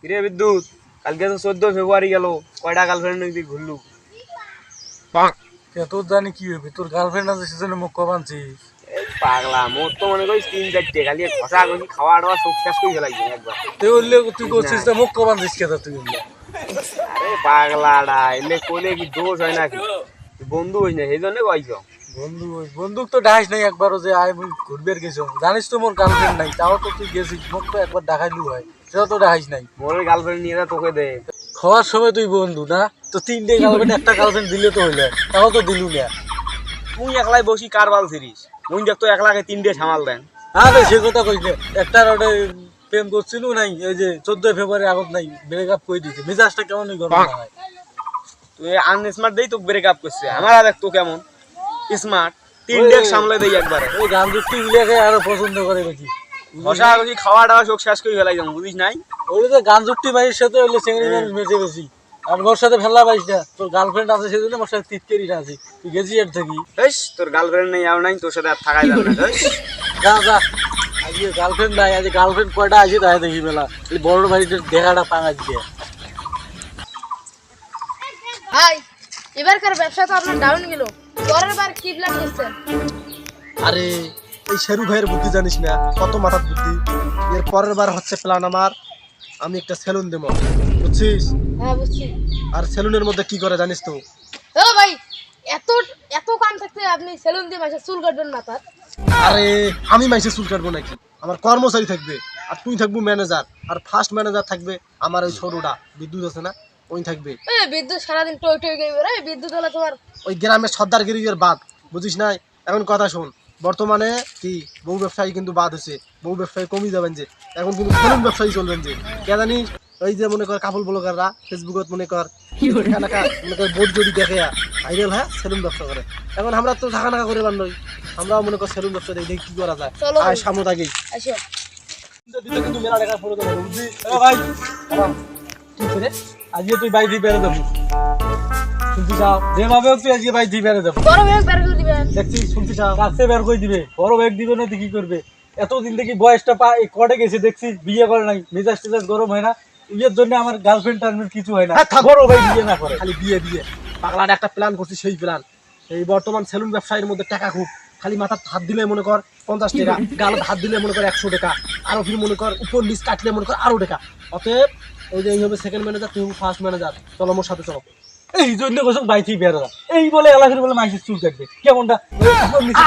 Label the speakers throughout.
Speaker 1: কিরে বিদ্যুৎ, কালকে তো 14 ফেব্রুয়ারি গেল, কয়টা গার্লফ্রেন্ড নিয়ে ঘুরলু?
Speaker 2: তোর জানি কি হবে, তোর গার্লফ্রেন্ড আছে সেজন্য মুখ বানছিস।
Speaker 1: এই পাগলা, মোর তো মনে করিস 3-4টে, খালি ঘষা ঘষি খাওয়া দাওয়া সব শেষ করে ফেলাইছে একবার।
Speaker 2: তুই বললে তুই করছিস না, মুখ বানছিস কেতা তুই বললে।
Speaker 1: আরে পাগলাডা, এলে কইলে কি দোষ হয় নাকি? তুই বন্ধু হইস না, সেই জন্য কইছ।
Speaker 2: বন্দুক তো ডাইস নাই একবারও যে আয় মুই ঘুরবে গেছো, জানিস তো মোর গার্লফ্রেন্ড নাই, তাও তো তুই গেছিস, মুখ তো একবার দেখাইলু হয়, সেটা তো ডাইস নাই।
Speaker 1: মোর গার্লফ্রেন্ড নিয়ে যা তোকে দে।
Speaker 2: খাওয়ার সময় তুই বন্ধু না তো, 3টে গার্লফ্রেন্ড একটা গার্লফ্রেন্ড দিলে তো হইলে, তাও তো দিলু না।
Speaker 1: তুই একলাই বসি কার বাল ছিড়িস? মুই দেখ তো একলাকে 3টে সামাল দেন।
Speaker 2: আরে সে কথা কইস না, একটার ওটা প্রেম করছিল নাই, এই যে 14 ফেব্রুয়ারি আগত নাই ব্রেকআপ করে দিয়েছে, মেজাজটা কেমনই গরম হয়।
Speaker 1: তুই আনস্মার্ট দেই তো ব্রেকআপ করছে, আমার দেখ তো কেমন স্মার্ট, 3টে সামলে দেই একবারে।
Speaker 2: ওই গান দুটি গুলিয়াকে আরো পছন্দ করে বেশি।
Speaker 1: ঘষা ঘষি খাওয়া দাওয়া সব শেষ করে ফেলাই যাম, বুঝিস নাই?
Speaker 2: ওই যে গান জুটি মাইয়ের সাথে হইলে চেংড়ি মানুষ বেঁচে বেশি, আর মোর সাথে ফেলা পাইস না, তোর গার্লফ্রেন্ড আছে সেজন্য মোর সাথে তিতকেরি না আছি, তুই গেছি এর থাকি।
Speaker 1: বেশ, তোর গার্লফ্রেন্ড নেই আর নাই, তোর সাথে আর থাকাই যাবে না। বেশ,
Speaker 2: যা যা, আজকে গার্লফ্রেন্ড নাই, আজকে গার্লফ্রেন্ড কয়টা আছে তাই দেখি বেলা, এই বড় বাড়িতে দেখাটা পাঙা দিয়ে।
Speaker 3: ভাই, এবারকার ব্যবসা তো আপনার ডাউন গেল, পরের বার কি প্ল্যান করছেন?
Speaker 4: আরে এই শেরু ভাইয়ের বুদ্ধি জানিস না, কত মাথার বুদ্ধি। এর পরের বার হচ্ছে প্ল্যান আমার, আমি একটা সেলুন দেবো, বুঝছিস?
Speaker 3: হ্যাঁ বুঝছি।
Speaker 4: আর সেলুনের মধ্যে কি করে জানিস তো?
Speaker 3: ও ভাই, এত এত কাম থাকতে আপনি সেলুন দিয়ে মাসে চুল কাটবেন মাথার?
Speaker 4: আরে আমি মাইসে চুল কাটবো নাকি, আমার কর্মচারী থাকবে, আর তুই থাকবো ম্যানেজার, আর ফার্স্ট ম্যানেজার থাকবে আমার ওই ছোটটা বিদ্যুৎ আছে না, ওই থাকবে।
Speaker 3: বিদ্যুৎ সারাদিন টই টই গেবে রে, বিদ্যুৎ হলে তোমার
Speaker 4: ওই গ্রামের সর্দারগিরির বাদ, বুঝিস নাই? এখন কথা শোন, বর্তমানে কি বউ ব্যবসায়ী কিন্তু বাদ হয়েছে, বউ ব্যবসায়ী কমই যাবেন যে, এখন কিন্তু সেলুন ব্যবসায়ী চলবেন যে। কে জানিস? ওই যে মনে কর কাপল ব্লগাররা ফেসবুকত মনে কর মনে কর বোর্ড যদি দেখে ভাইরাল হয় সেলুন ব্যবসা করে। এখন আমরা তো ঢাকা নাকা করে বান্ধব, আমরাও মনে কর সেলুন ব্যবসা দেখি কি করা যায়।
Speaker 3: চলো
Speaker 4: আয় সামনে থাকি
Speaker 3: আসো।
Speaker 4: কিন্তু মেলা টাকা পড়ে দেবো, বুঝলি?
Speaker 2: এ ভাই, কি করে আজকে তুই বাইরে বেড়ে দেবো, শুনতে চাও? যেভাবে হোক তুই আজকে বাইরে বেড়ে দেবো,
Speaker 3: বড় ব্যাগ বের করে দিবেন।
Speaker 2: দেখছি শুনতে চাও? কাছে বের করে দিবে, বড় ব্যাগ দিবে না তো কি করবে? এতদিন দেখি বয়সটা কটে গেছে, দেখছি বিয়ে করে নাই, মেজাজ টেজাজ গরম হয় না, ইয়ের জন্য আমার গার্লফ্রেন্ড টার্মেন্ট কিছু হয় না। বড় ভাই বিয়ে না করে,
Speaker 4: খালি বিয়ে বিয়ে পাগলার একটা প্ল্যান করছি, সেই প্ল্যান। এই বর্তমান সেলুন ব্যবসায়ীর মধ্যে টাকা খুব, খালি মাথার হাত দিলে মনে কর 50 টাকা, গালত হাত দিলে মনে কর 100 টাকা, আরো ফির মনে কর উপর নিচ কাটলে মনে কর আরো টাকা। অতএব ওই যে এই হবে সেকেন্ড ম্যানেজার, তুই ফার্স্ট ম্যানেজার, চলো আমার সাথে চলো।
Speaker 2: এই জন্য কোসক বাইথি বের হয়, এই বলে এলাকার বলে মাইসের চুল কাটবে কেমনটা?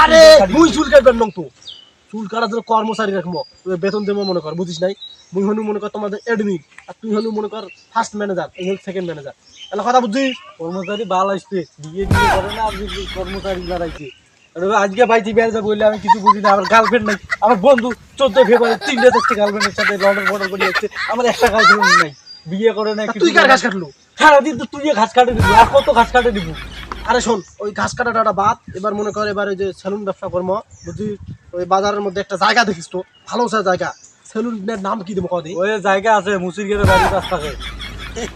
Speaker 4: আরে মুই চুল কাটবেন নং তো, চুল কাটার জন্য কর্মচারী রাখবো, বেতন দেবো মনে কর, বুঝিস নাই? মুই হলু মনে কর তোমাদের এডমিন, আর তুই হলু মনে কর ফার্স্ট ম্যানেজার, এই হল সেকেন্ড ম্যানেজার। এলা কথা বুঝছিস?
Speaker 2: কর্মচারী বাল আসবে, বিয়ে বিয়ে করে না, আপনি কর্মচারী দাঁড়াইছে। আজকে বাইথি বের যাবো বললে আমি কিছু বুঝি না, আমার গার্লফ্রেন্ড নাই, আমার বন্ধু 14 ফেব্রুয়ারি 3টে 4টে গার্লফ্রেন্ডের সাথে লন্ডন বর্ডার করে যাচ্ছে, আমার একটা গার্লফ্রেন্ড নাই, বিয়ে করে না।
Speaker 4: তুই কার ঘাস কাটলু?
Speaker 2: সারাদিন তো তুই ঘাস কাটে দিবি, আর কত ঘাস কাটে দিব?
Speaker 4: আরে শোন, ওই ঘাস কাটাটা বাদ, এবার মনে কর এবার ওই যে সেলুন ব্যবসা করবো, বুঝলি? ওই বাজারের মধ্যে একটা জায়গা দেখিস তো, ভালো জায়গা, সেলুনের নাম কি দেবো কদি?
Speaker 2: ওই জায়গা আছে মুসির গেলে বাড়ির কাছ থাকে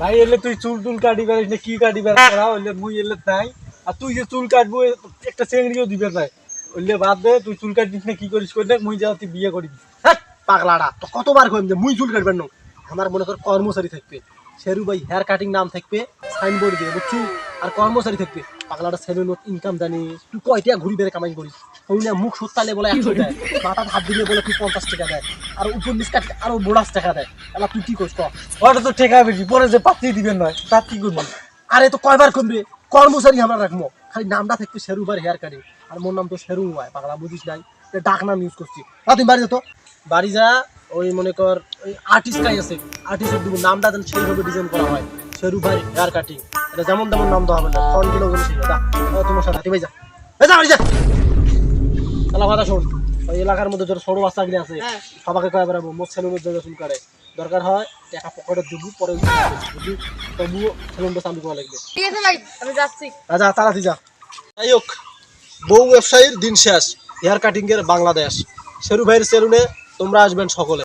Speaker 2: ভাই, এলে তুই চুল টুল কাটি পারিস না, কি কাটি পারিস করা হইলে মুই এলে নাই, আর তুই যে চুল কাটবো একটা চেংড়িও দিবে নাই, ওইলে বাদ দে, তুই চুল কাটিস না কি করিস করে দেখ, মুই যাও তুই বিয়ে করবি।
Speaker 4: হ্যাঁ পাগলাটা, তো কতবার কইম যে মুই চুল কাটবেন না, আমার মনে কর কর্মচারী থাকবে, শেরু ভাই হেয়ার কাটিং নাম থাকবে, সাইনবোর্ড দিয়ে, বুঝছি? আর কর্মচারী থাকবে, পাগলাটা সেলুনত ইনকাম জানি, তুই কয়টা ঘুরি বেড়ে কামাই করিস? ওই না মুখ সত্তালে বলে 100 দেয়, মাথা হাত দিলে বলে তুই 50 টাকা দেয়, আর উপর নিচ কাটলে আরো বোনাস টাকা দেয়। এবার তুই কি করিস?
Speaker 2: ওটা তো ঠেকা বেশি, পরে যে পাত্রী দিবেন নয় তার কি করবি?
Speaker 4: আরে তো কয়বার কমবে, কর্মচারী আমরা রাখবো, খালি নামটা থাকবে শেরু ভাই হেয়ার কাটিং, আর মোর নাম তো শেরু ভাই, পাগলা বুঝিস নাই? ডাক নাম ইউজ করছি। তুই বাড়ি যা তো, বাড়ি যা, ওই মনে কর ওই আর্টিস্ট কাই আছে, আর্টিস্টের দিব নামটা যেন সেইভাবে ডিজাইন করা হয়, শেরু ভাই হেয়ার কাটিং, এটা যেমন তেমন নাম তো হবে না, ফোন দিলেও যেন সেই যা, তোমার সাথে ভাই যা, যা বাড়ি যা। তাহলে কথা শোন, ওই এলাকার মধ্যে যত ছোট বাচ্চাগুলি আছে সবাইকে কয়ে বেড়াবো মোট সেলুনের জন্য চুল কাটে, দরকার হয় টাকা পকেটে দিব, পরে বুঝলি? তবুও সেলুনটা চালু করা লাগবে।
Speaker 3: ঠিক আছে ভাই, আমি যাচ্ছি।
Speaker 4: যা তাড়াতাড়ি যা। যাই হোক, বউ ব্যবসায়ীর দিন শেষ, হেয়ার কাটিং এর বাংলাদেশ, শেরু ভাইয়ের সেলুনে তোমরা আসবেন সকলে।